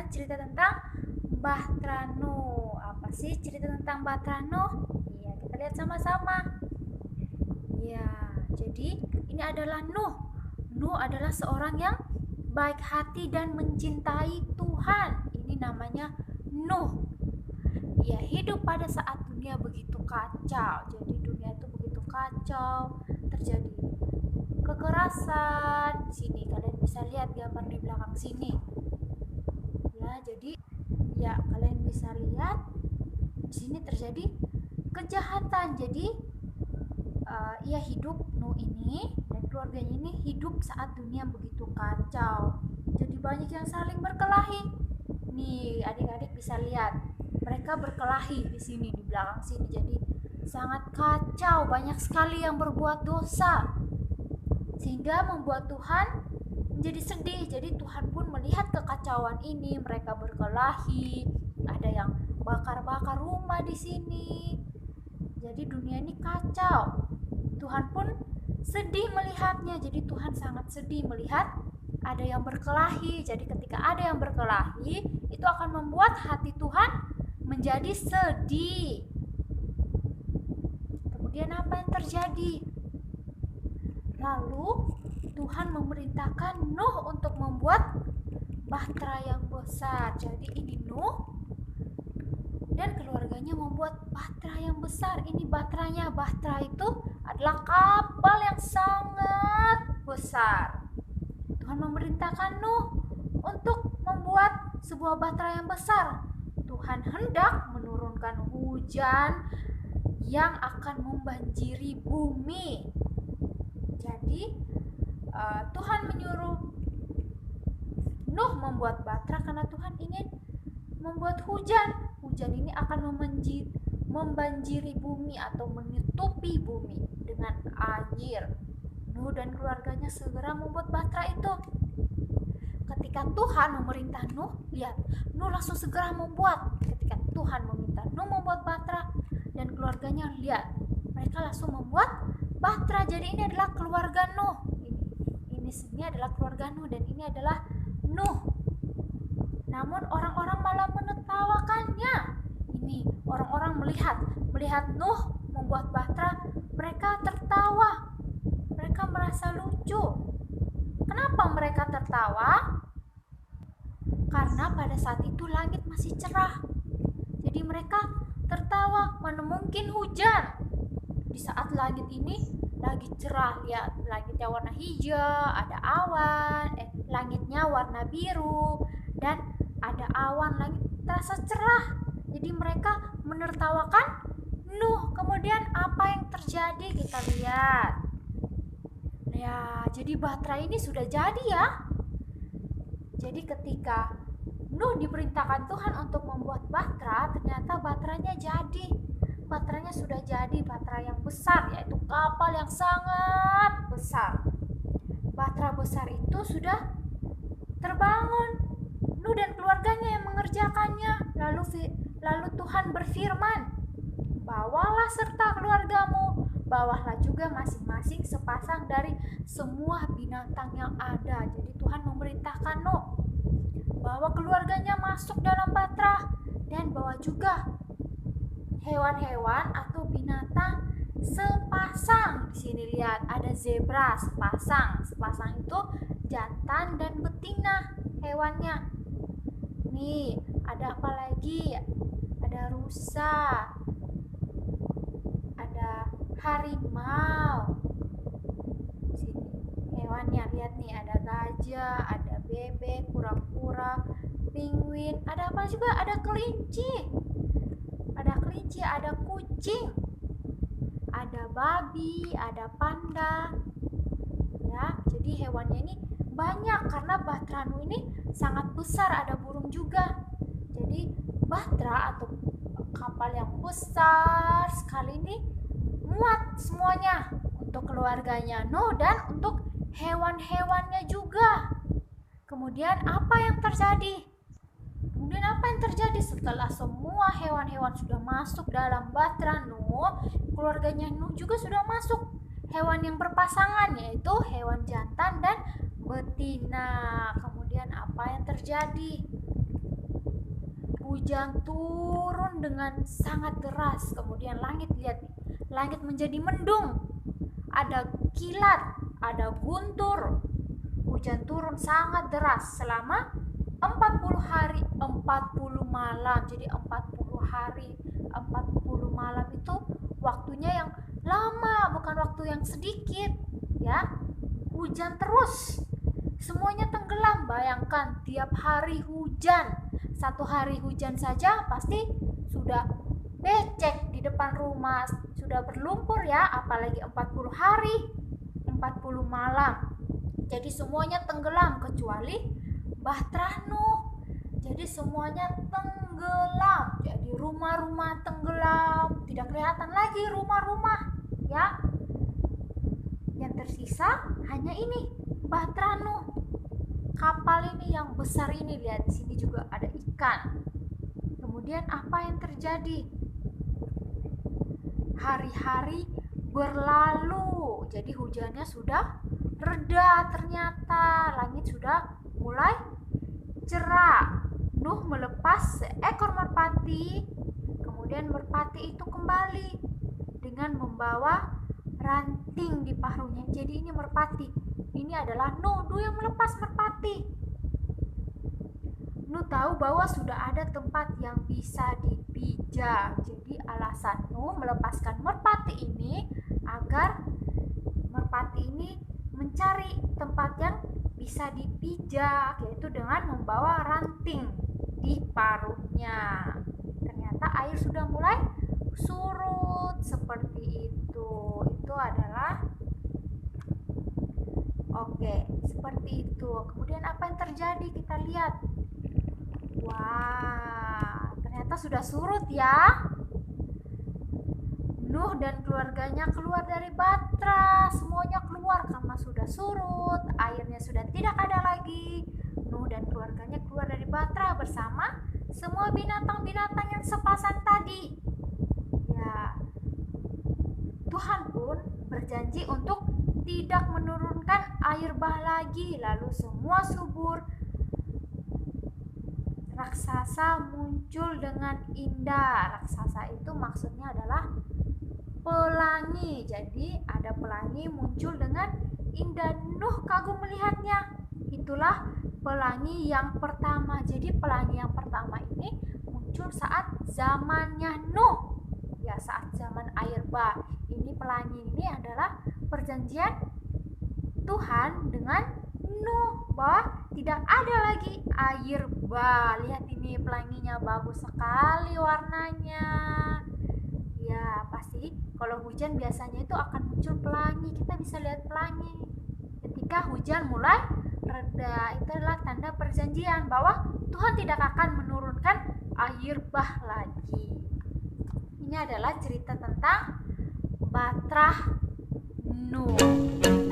cerita tentang Bahtera Nuh. Apa sih cerita tentang Bahtera Nuh? Iya, kita lihat sama-sama. Ya, jadi ini adalah Nuh. Nuh adalah seorang yang baik hati dan mencintai Tuhan. Ini namanya Nuh. Ia hidup pada saat dunia begitu kacau. Jadi dunia itu begitu kacau, terjadi kekerasan. Sini kalian bisa lihat gambar di belakang sini. Ya, jadi ya kalian bisa lihat di sini terjadi kejahatan. Jadi ia hidup, Nuh ini dan keluarganya ini hidup saat dunia begitu kacau. Jadi banyak yang saling berkelahi. Nih, adik-adik bisa lihat. Mereka berkelahi di sini, di belakang sini. Jadi sangat kacau, banyak sekali yang berbuat dosa. Sehingga membuat Tuhan menjadi sedih. Jadi Tuhan pun melihat kekacauan ini, mereka berkelahi, ada yang bakar-bakar rumah di sini. Jadi dunia ini kacau. Tuhan pun sedih melihatnya. Jadi Tuhan sangat sedih melihat ada yang berkelahi. Jadi ketika ada yang berkelahi, itu akan membuat hati Tuhan menjadi sedih. Kemudian apa yang terjadi? Lalu Tuhan memerintahkan Nuh untuk membuat bahtera yang besar. Jadi ini Nuh dan keluarganya membuat bahtera yang besar. Ini bahteranya. Bahtera itu adalah kapal yang sangat besar. Tuhan memerintahkan Nuh untuk membuat sebuah bahtera yang besar. Tuhan hendak menurunkan hujan yang akan membanjiri bumi. Jadi Tuhan menyuruh Nuh membuat bahtera karena Tuhan ingin membuat hujan. Hujan ini akan membanjiri bumi atau menutupi bumi dengan air. Nuh dan keluarganya segera membuat bahtera itu. Ketika Tuhan memerintah Nuh, lihat, Nuh langsung segera membuat. Ketika Tuhan meminta Nuh membuat bahtera dan keluarganya, lihat, mereka langsung membuat bahtera. Jadi ini adalah keluarga Nuh. Ini adalah keluarga Nuh dan ini adalah Nuh. Namun orang-orang malah menertawakannya. Ini orang-orang melihat Nuh membuat bahtera, mereka tertawa. Mereka merasa lucu. Kenapa mereka tertawa? Karena pada saat itu langit masih cerah. Jadi mereka tertawa, mana mungkin hujan. Di saat langit ini lagi cerah, lihat langitnya warna hijau, ada awan, langitnya warna biru dan ada awan, langit terasa cerah. Jadi mereka menertawakan Nuh. Kemudian apa yang terjadi? Kita lihat. Ya, jadi bahtera ini sudah jadi ya. Jadi ketika Nuh diperintahkan Tuhan untuk membuat bahtera, ternyata bahteranya jadi. Bahteranya sudah jadi, bahtera yang besar, yaitu kapal yang sangat besar. Bahtera besar itu sudah terbangun. Nuh dan keluarganya yang mengerjakannya. Lalu Tuhan berfirman, bawalah serta keluargamu, bawahlah juga masing-masing sepasang dari semua binatang yang ada. Jadi Tuhan memerintahkan Nuh bawa keluarganya masuk dalam bahtera dan bawa juga hewan-hewan atau binatang sepasang. Di sini lihat ada zebra sepasang. Sepasang itu jantan dan betina hewannya. Nih, ada apa lagi? Ada rusa. Ada harimau. Sini hewannya, lihat nih, ada gajah, ada bebek, kura-kura, penguin, ada apa juga? Ada kelinci. Ada kucing. Ada babi, ada panda. Ya, jadi hewannya ini banyak karena bahtera Nuh ini sangat besar, ada burung juga. Jadi bahtera atau kapal yang besar sekali ini muat semuanya untuk keluarganya Nuh dan untuk hewan-hewannya juga. Kemudian apa yang terjadi? Setelah semua hewan-hewan sudah masuk dalam bahtera Nuh, keluarganya Nuh juga sudah masuk. Hewan yang berpasangan yaitu hewan jantan dan betina. Kemudian apa yang terjadi? hujan turun dengan sangat deras. Kemudian langit, lihat nih, langit menjadi mendung, ada kilat, ada guntur. Hujan turun sangat deras selama 40 hari 40 malam. Jadi 40 hari 40 malam itu waktunya yang lama, bukan waktu yang sedikit ya. Hujan terus, semuanya tenggelam. Bayangkan tiap hari hujan, satu hari hujan saja pasti sudah becek di depan rumah, sudah berlumpur ya, apalagi 40 hari 40 malam. Jadi semuanya tenggelam kecuali Bahtera Nuh. Jadi semuanya tenggelam. Jadi rumah-rumah tenggelam, tidak kelihatan lagi rumah-rumah ya. Yang tersisa hanya ini, Bahtera Nuh. Kapal ini yang besar ini, lihat di sini juga ada ikan. Kemudian apa yang terjadi? Hari-hari berlalu. Jadi hujannya sudah reda, ternyata langit sudah mulai cerah. Nuh melepas seekor merpati. Kemudian merpati itu kembali dengan membawa ranting di paruhnya. Jadi ini merpati. Ini adalah Nuh yang melepas merpati. Nuh tahu bahwa sudah ada tempat yang bisa dipijak. Jadi alasan Nuh melepaskan merpati ini agar merpati ini mencari tempat yang bisa dipijak, yaitu dengan membawa ranting di paruhnya. Ternyata air sudah mulai surut seperti itu. Itu adalah seperti itu. Kemudian apa yang terjadi? Kita lihat. Wah, ternyata sudah surut ya. Nuh dan keluarganya keluar dari Bahtera. Semuanya keluar karena sudah surut, airnya sudah tidak ada lagi. Nuh dan keluarganya keluar dari Bahtera bersama semua binatang-binatang yang sepasang tadi. Ya, Tuhan pun berjanji untuk tidak menurunkan air bah lagi. Lalu semua subur raksasa muncul dengan indah. Raksasa itu maksudnya adalah pelangi. Jadi ada pelangi muncul dengan indah. Nuh kagum melihatnya. Itulah pelangi yang pertama. Jadi pelangi yang pertama ini muncul saat zamannya Nuh. Ya, saat zaman air bah. Ini pelangi ini adalah perjanjian Tuhan dengan Nuh bahwa tidak ada lagi air bah. Lihat ini pelanginya, bagus sekali warnanya. Ya, pasti kalau hujan biasanya itu akan muncul pelangi. Kita bisa lihat pelangi ketika hujan mulai reda. Itu adalah tanda perjanjian bahwa Tuhan tidak akan menurunkan air bah lagi. Ini adalah cerita tentang Bahtera Nuh.